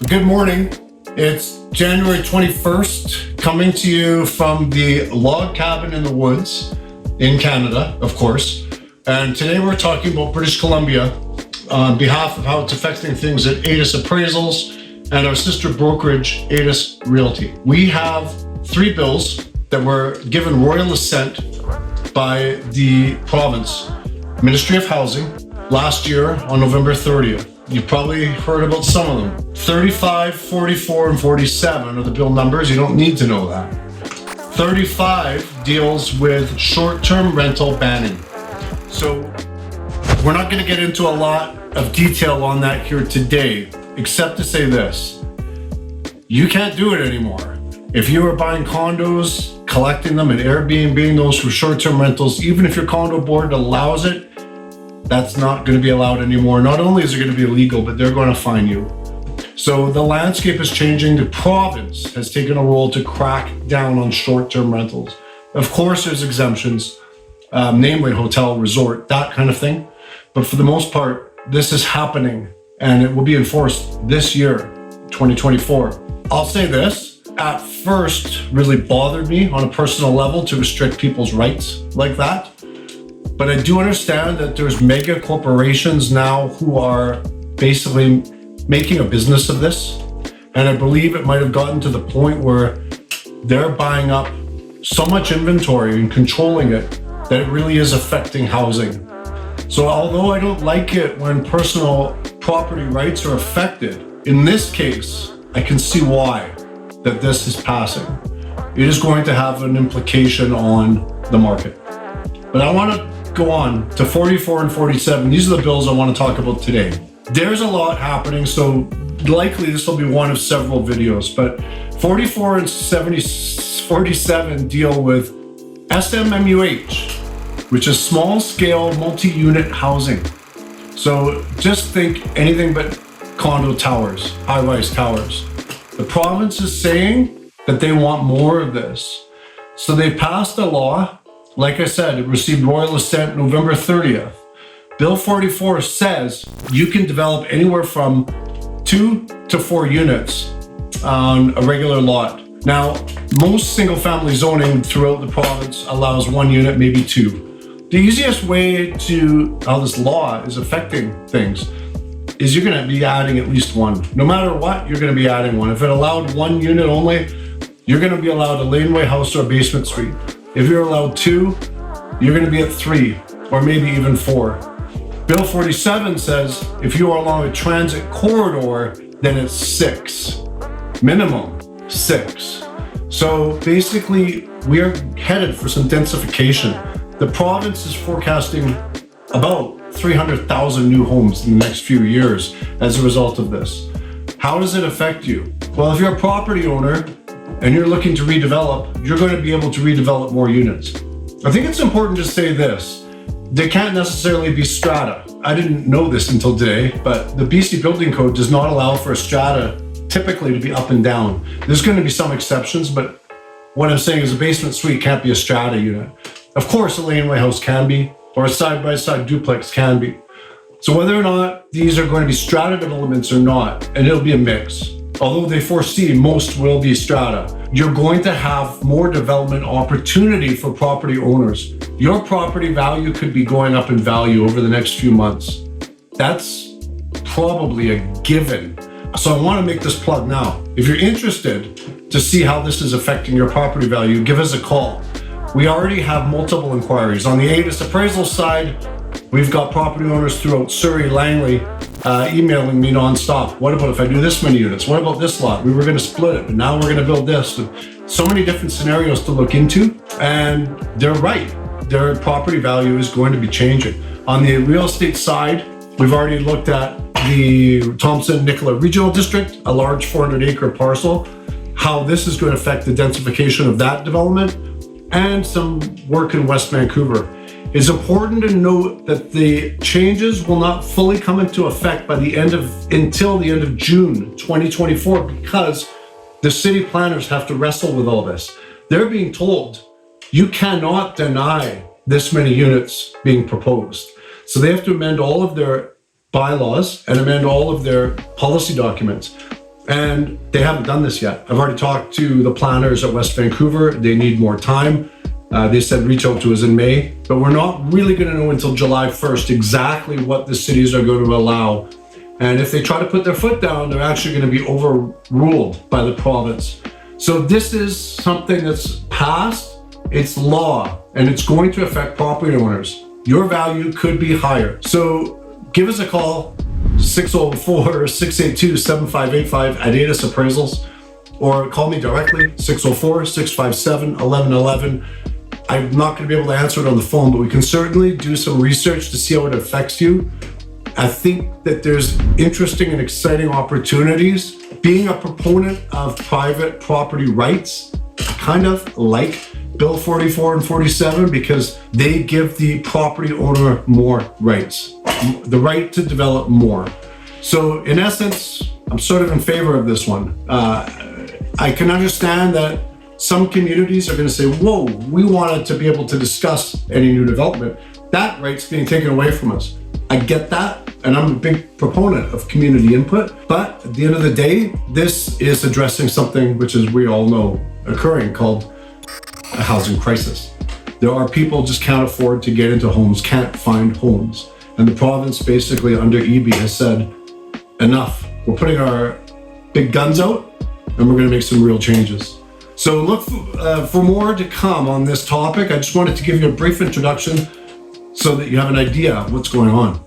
Good morning. It's January 21st, coming to you from the log cabin in the woods in Canada, of course. And today we're talking about British Columbia on behalf of how it's affecting things at ADIS Appraisals and our sister brokerage, ADIS Realty. We have 3 bills that were given royal assent by the province Ministry of Housing last year on November 30th. You've probably heard about some of them. 35, 44, and 47 are the bill numbers. You don't need to know that. 35 deals with short-term rental banning. So we're not going to get into a lot of detail on that here today, except to say this. You can't do it anymore. If you are buying condos, collecting them and Airbnb those for short-term rentals, even if your condo board allows it, that's not going to be allowed anymore. Not only is it going to be illegal, but they're going to fine you. So the landscape is changing. The province has taken a role to crack down on short-term rentals. Of course, there's exemptions, namely hotel, resort, that kind of thing. But for the most part, this is happening and it will be enforced this year, 2024. I'll say this, at first really bothered me on a personal level to restrict people's rights like that. But I do understand that there's mega corporations now who are basically making a business of this. And I believe it might have gotten to the point where they're buying up so much inventory and controlling it that it really is affecting housing. So although I don't like it when personal property rights are affected, in this case, I can see why that this is passing. It is going to have an implication on the market. But I want to go on to 44 and 47. These are the bills I want to talk about today. There's a lot happening, so likely this will be one of several videos, but 44 and 47 deal with SMMUH, which is small scale multi-unit housing. So just think anything but condo towers, high-rise towers. The province is saying that they want more of this. So they passed a law. Like I said, it received royal assent November 30th. Bill 44 says you can develop anywhere from 2 to 4 units on a regular lot. Now, most single-family zoning throughout the province allows 1 unit, maybe 2. The easiest way to how this law is affecting things is you're going to be adding at least 1. No matter what, you're going to be adding 1. If it allowed 1 unit only, you're going to be allowed a laneway house or a basement suite. If you're allowed 2, you're going to be at 3 or maybe even 4. Bill 47 says if you are along a transit corridor, then it's 6. Minimum 6. So basically, we are headed for some densification. The province is forecasting about 300,000 new homes in the next few years as a result of this. How does it affect you? Well, if you're a property owner and you're looking to redevelop, you're going to be able to redevelop more units. I think it's important to say this. They can't necessarily be strata. I didn't know this until today, but the BC Building Code does not allow for a strata typically to be up and down. There's going to be some exceptions, but what I'm saying is a basement suite can't be a strata unit. Of course, a laneway house can be, or a side-by-side duplex can be. So whether or not these are going to be strata developments or not, and it'll be a mix, although they foresee most will be strata, you're going to have more development opportunity for property owners. Your property value could be going up in value over the next few months. That's probably a given. So I want to make this plug now. If you're interested to see how this is affecting your property value, give us a call. We already have multiple inquiries. On the ADIS appraisal side, we've got property owners throughout Surrey, Langley, emailing me nonstop. What about if I do this many units? What about this lot? We were going to split it, but now we're going to build this. So many different scenarios to look into, and they're right. Their property value is going to be changing. On the real estate side, we've already looked at the Thompson-Nicola Regional District, a large 400-acre parcel, how this is going to affect the densification of that development, and some work in West Vancouver. It's important to note that the changes will not fully come into effect by until the end of June 2024 because the city planners have to wrestle with all this. They're being told you cannot deny this many units being proposed. So they have to amend all of their bylaws and amend all of their policy documents. And they haven't done this yet. I've already talked to the planners at West Vancouver. They need more time. They said reach out to us in May, but we're not really going to know until July 1st exactly what the cities are going to allow. And if they try to put their foot down, they're actually going to be overruled by the province. So this is something that's passed, it's law, and it's going to affect property owners. Your value could be higher. So give us a call, 604-682-7585 at ADIS Appraisals, or call me directly, 604-657-1111. I'm not going to be able to answer it on the phone, but we can certainly do some research to see how it affects you. I think that there's interesting and exciting opportunities. Being a proponent of private property rights, I kind of like Bill 44 and 47 because they give the property owner more rights, the right to develop more. So in essence, I'm sort of in favor of this one. I can understand that some communities are going to say, whoa, we wanted to be able to discuss any new development. That right's being taken away from us. I get that, and I'm a big proponent of community input, but at the end of the day, this is addressing something which, as we all know, occurring, called a housing crisis. There are people just can't afford to get into homes, can't find homes. And the province basically under EB has said, enough. We're putting our big guns out and we're gonna make some real changes. So look for more to come on this topic. I just wanted to give you a brief introduction so that you have an idea of what's going on.